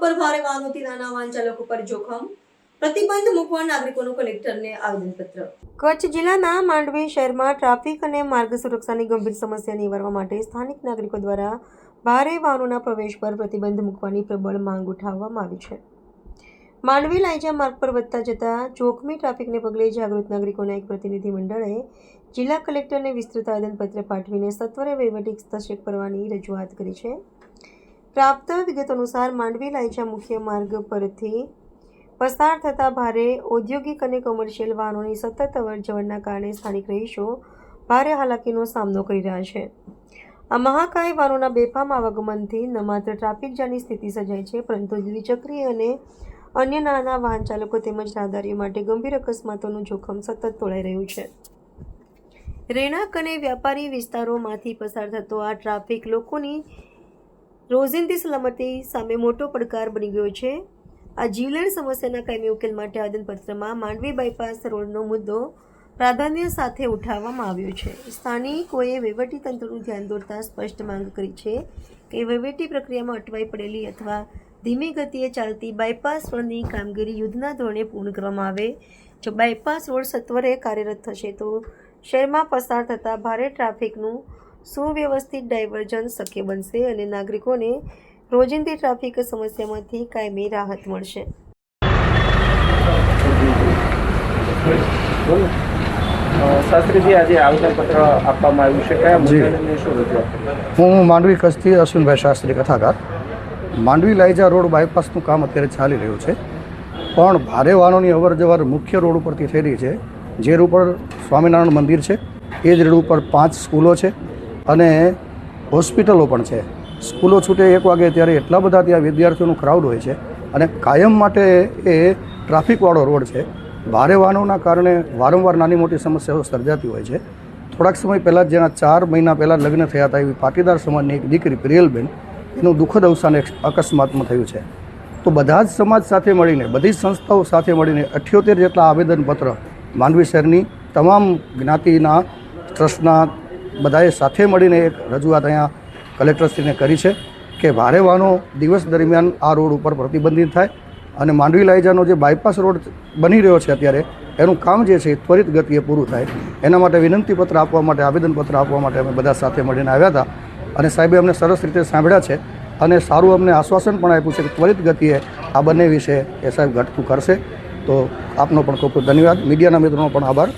પર ભારે વાહનોથી નાના વાહન ચાલકો પર જોખમ પ્રતિબંધ મૂકવા નાગરિકોનું કલેક્ટરને આવેદનપત્ર। કચ્છ જિલ્લાના માંડવી શહેરમાં ટ્રાફિક અને માર્ગ સુરક્ષાની ગંભીર સમસ્યા નિવારવા માટે સ્થાનિક નાગરિકો દ્વારા ભારે વાહનોના પ્રવેશ પર પ્રતિબંધ મૂકવાની પ્રબળ માંગ ઉઠાવવામાં આવી છે। માંડવી લાંજા માર્ગ પર વધતા જતા જોખમી ટ્રાફિકને પગલે જાગૃત નાગરિકોના એક પ્રતિનિધિ મંડળે જિલ્લા કલેક્ટરને વિસ્તૃત આવેદનપત્ર પાઠવીને સત્વરે વહીવટી હસ્તક્ષેપ કરવાની રજૂઆત કરી છે। પ્રાપ્ત વિગત અનુસાર માંડવી લાંજા મુખ્ય માર્ગ પરથી પસાર થતા ભારે ઔદ્યોગિક અને કોમર્શિયલ વાહનોની સતત અવરજવરના કારણે સ્થાનિક રહીશો ભારે હાલાકીનો સામનો કરી રહ્યા છે। આ મહાકાય વાહનોના બેફામ આવાગમનથી ન માત્ર ટ્રાફિક જામની સ્થિતિ સર્જાય છે, પરંતુ દ્વિચક્રીય અને અન્ય નાના વાહન ચાલકો તેમજ રાહદારીઓ માટે ગંભીર અકસ્માતોનું જોખમ સતત તોળાઈ રહ્યું છે। રહેણાંક અને વ્યાપારી વિસ્તારોમાંથી પસાર થતો આ ટ્રાફિક લોકોની રોજિંદી સલામતી સામે મોટો પડકાર બની ગયો છે। આ જીવલેણ સમસ્યાના કાયમી ઉકેલ માટે આવેદનપત્રમાં માંડવી બાયપાસ રોડનો મુદ્દો પ્રાધાન્ય સાથે ઉઠાવવામાં આવ્યો છે। સ્થાનિકોએ વહીવટીતંત્રનું ધ્યાન દોરતા સ્પષ્ટ માંગ કરી છે કે વહીવટી પ્રક્રિયામાં અટવાઈ પડેલી અથવા ધીમી ગતિએ ચાલતી બાયપાસ રોડની કામગીરી યુદ્ધના ધોરણે પૂર્ણ કરવામાં આવે। જો બાયપાસ રોડ સત્વરે કાર્યરત થશે તો શહેરમાં પસાર થતા ભારે ટ્રાફિકનું સુવ્યવસ્થિત ડાયવર્ઝન શક્ય બનશે અને નાગરિકોને રોજિંદી ટ્રાફિક સમસ્યામાંથી કાયમી રાહત મળશે। શાસ્ત્રીજી, આજે આવેદનપત્ર આપવામાં આવ્યું છે, કયા મુદ્દાને શું રજૂઆત કરી? હું માંડવી કચ્છથી અશ્વિનભાઈ શાસ્ત્રી કથાકાર। માંડવી લાંજા રોડ બાયપાસનું કામ અત્યારે ચાલી રહ્યું છે, પણ ભારે વાહનોની અવર જવર મુખ્ય રોડ ઉપરથી થઈ રહી છે। જે રોડ ઉપર સ્વામિનારાયણ મંદિર છે એ જ રોડ ઉપર 5 સ્કૂલો છે અને હોસ્પિટલો પણ છે। સ્કૂલો છૂટે 1 વાગે ત્યારે એટલા બધા ત્યાં વિદ્યાર્થીઓનું ક્રાઉડ હોય છે અને કાયમ માટે એ ટ્રાફિકવાળો રોડ છે। ભારે વાહનોના કારણે વારંવાર નાની મોટી સમસ્યાઓ સર્જાતી હોય છે। થોડાક સમય પહેલાં જેના 4 મહિના પહેલાં લગ્ન થયા હતા એવી પાટીદાર સમાજની એક દીકરી પ્રિયલબેન, એનું દુઃખદ અવસાન અકસ્માતમાં થયું છે। તો બધા જ સમાજ સાથે મળીને, બધી જ સંસ્થાઓ સાથે મળીને 78 જેટલા આવેદનપત્ર માંડવી શહેરની તમામ જ્ઞાતિના ટ્રસ્ટના બધાએ સાથે મળીને એક રજૂઆત અહીંયા કલેક્ટરશ્રીને કરી છે કે ભારે વાહનો દિવસ દરમિયાન આ રોડ ઉપર પ્રતિબંધિત થાય અને માંડવી લાંજાનો જે બાયપાસ રોડ બની રહ્યો છે અત્યારે એનું કામ જે છે એ ત્વરિત ગતિએ પૂરું થાય, એના માટે વિનંતીપત્ર આપવા માટે, આવેદનપત્ર આપવા માટે અમે બધા સાથે મળીને આવ્યા હતા અને સાહેબે અમને સરસ રીતે સાંભળ્યા છે અને સારું અમને આશ્વાસન પણ આપ્યું છે કે ત્વરિત ગતિએ આ બંને વિશે એ સાહેબ ઘટતું કરશે। તો આપનો પણ ખૂબ ખૂબ ધન્યવાદ, મીડિયાના મિત્રોનો પણ આભાર।